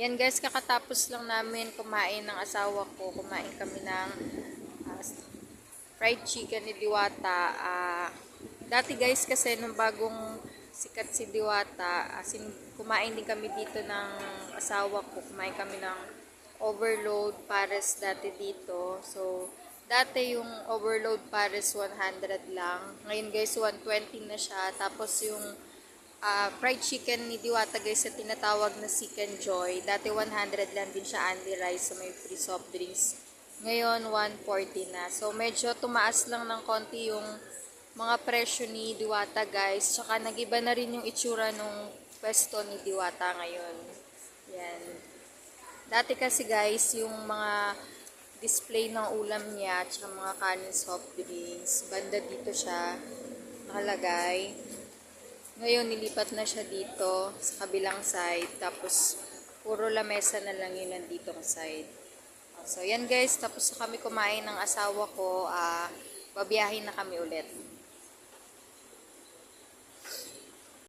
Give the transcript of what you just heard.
Yan guys, kakatapos lang namin kumain ng asawa ko. Kumain kami ng fried chicken ni Diwata. Dati guys kasi nung bagong sikat si Diwata, kumain din kami dito ng asawa ko. Kumain kami ng overload pares dati dito. So, dati yung overload pares 100 lang. Ngayon guys, 120 na siya. Tapos yung fried chicken ni Diwata guys sa tinatawag na Chicken Joy. Dati 100 lang din siya only rice sa may free soft drinks. Ngayon 140 na. So medyo tumaas lang ng konti yung mga presyo ni Diwata guys. Tsaka nagiba na rin yung itsura nung pwesto ni Diwata ngayon. Yan. Dati kasi guys yung mga display ng ulam niya at mga kanin soft drinks. Banda dito siya nakalagay. Ngayon, nilipat na siya dito sa kabilang side. Tapos, puro lamesa na lang yun nandito ang side. So, yan guys. Tapos na kami kumain ng asawa ko. Babiyahin na kami ulit.